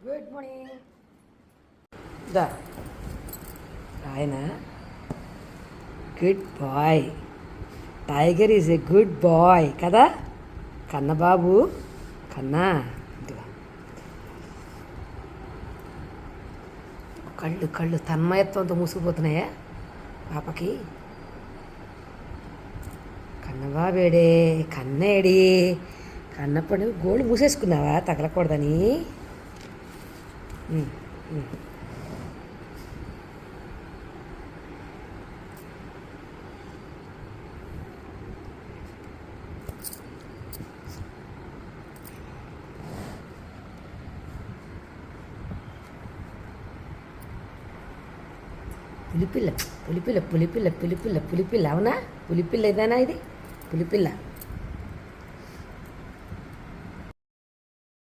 Good morning. దా ఆయన good boy. Tiger is a good boy కదా కన్నబాబు. కన్నా ఇదిగో కళ్ళు కళ్ళు తన్మయత్వంతో మూసుకుపోతున్నాయా పాపకి. కన్నబాబేడే, కన్నేడి. కన్నప్పటి గోళ్ళు మూసేసుకున్నావా తగలకూడదని. పులిపిల్ల పులిపిల్ల పులిపిల్ల పులిపిల్ల పులిపిల్ల అవునా? పులిపిల్ల ఏదైనా ఇది పులిపిల్ల.